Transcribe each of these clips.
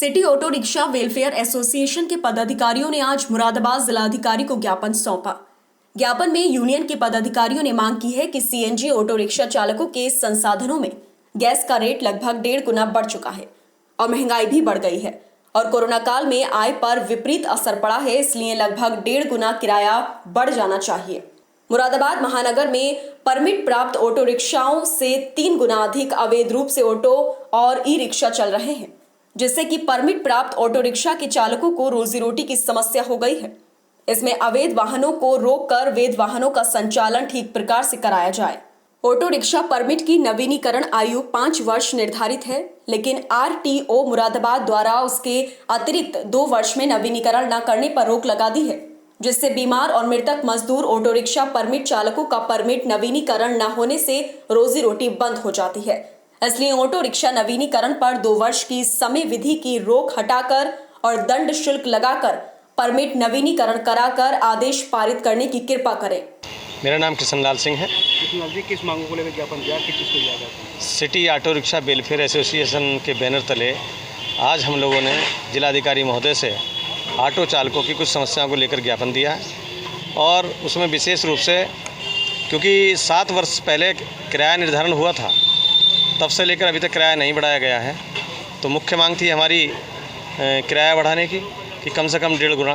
City auto rickshaw welfare association के पदाधिकारियों ने आज मुरादाबाद जिलाधिकारी को ज्ञापन सौंपा। ज्ञापन में यूनियन के पदाधिकारियों ने मांग की है कि सीएनजी ऑटो रिक्शा चालकों के संसाधनों में गैस का रेट लगभग 1.5 गुना बढ़ चुका है और महंगाई भी बढ़ गई है और कोरोना काल में आय पर विपरीत असर पड़ा है, इसलिए लगभग 1.5 गुना किराया बढ़ जाना चाहिए। मुरादाबाद महानगर में परमिट प्राप्त ऑटो रिक्शाओं से 3 गुना अधिक अवैध रूप से ऑटो और ई रिक्शा चल रहे हैं, जिससे कि परमिट प्राप्त ऑटो रिक्शा के चालकों को रोजी रोटी की समस्या हो गई है। इसमें अवैध वाहनों को रोककर वैध वाहनों का संचालन ठीक प्रकार से कराया जाए। ऑटो रिक्शा परमिट की नवीनीकरण आयु 5 वर्ष निर्धारित है, लेकिन आरटीओ मुरादाबाद द्वारा उसके अतिरिक्त 2 वर्ष में नवीनीकरण न करने पर रोक लगा दी है, जिससे बीमार और मृतक मजदूर ऑटो रिक्शा परमिट चालकों का परमिट नवीनीकरण न होने से रोजी रोटी बंद हो जाती है। इसलिए ऑटो रिक्शा नवीनीकरण पर 2 वर्ष की समय विधि की रोक हटाकर और दंड शुल्क लगाकर परमिट नवीनीकरण कराकर आदेश पारित करने की कृपा करें। मेरा नाम किशनलाल सिंह है। किस मांगों को लेकर ज्ञापन दिया, किस चीज़ को लिया जाता है? City auto rickshaw welfare association के बैनर तले आज हम लोगों ने जिलाधिकारी महोदय से ऑटो चालकों की कुछ समस्याओं को लेकर ज्ञापन दिया है और उसमें विशेष रूप से क्योंकि 7 वर्ष पहले किराया निर्धारण हुआ था, तब से लेकर अभी तक किराया नहीं बढ़ाया गया है। तो मुख्य मांग थी हमारी किराया बढ़ाने की कि कम से कम 1.5 गुना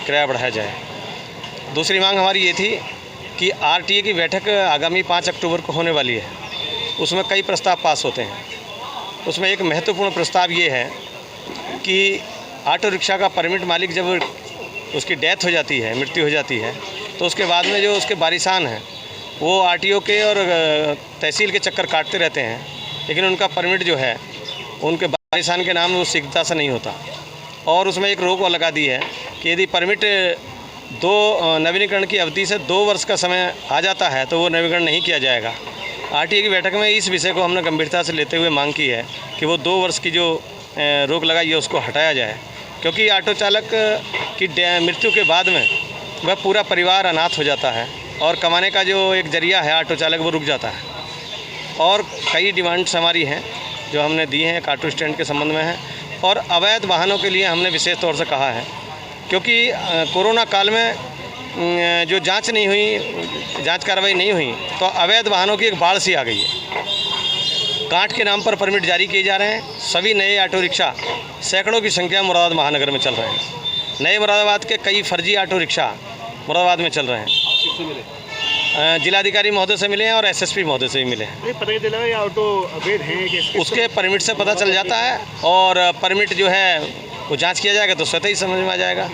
किराया बढ़ाया जाए। दूसरी मांग हमारी ये थी कि आरटीए की बैठक आगामी 5 अक्टूबर को होने वाली है, उसमें कई प्रस्ताव पास होते हैं। उसमें एक महत्वपूर्ण प्रस्ताव ये है कि ऑटो रिक्शा का परमिट मालिक जब उसकी डेथ हो जाती है, मृत्यु हो जाती है, तो उसके बाद में जो उसके वारिसान हैं वो आरटीओ के और तहसील के चक्कर काटते रहते हैं, लेकिन उनका परमिट जो है उनके वारिसान के नाम वो शीघ्रता से नहीं होता। और उसमें एक रोक लगा दी है कि यदि परमिट नवीनीकरण की अवधि से 2 वर्ष का समय आ जाता है तो वो नवीनीकरण नहीं किया जाएगा। आरटीए की बैठक में इस विषय को हमने गंभीरता से लेते हुए मांग की है कि वो 2 वर्ष की जो रोक लगाई है उसको हटाया जाए, क्योंकि ऑटो चालक की मृत्यु के बाद में वह पूरा परिवार अनाथ हो जाता है और कमाने का जो एक जरिया है ऑटो चालक वो रुक जाता है। और कई डिमांड्स हमारी हैं जो हमने दी हैं, एक ऑटो स्टैंड के संबंध में है और अवैध वाहनों के लिए हमने विशेष तौर से कहा है, क्योंकि कोरोना काल में जो जांच कार्रवाई नहीं हुई तो अवैध वाहनों की एक बाढ़ सी आ गई है। गांठ के नाम पर परमिट जारी किए जा रहे हैं। सभी नए ऑटो रिक्शा सैकड़ों की संख्या मुरादाबाद महानगर में चल रहे हैं। नए मुरादाबाद के कई फर्जी ऑटो रिक्शा मुरादाबाद में चल रहे हैं। किससे मिले? जिलाधिकारी महोदय से मिले हैं और एसएसपी महोदय से भी मिले हैं। पता नहीं चला ये ऑटो अवैध हैं? उसके परमिट से पता चल जाता है और परमिट जो है वो जांच किया जाएगा तो स्वतः ही समझ में आ जाएगा।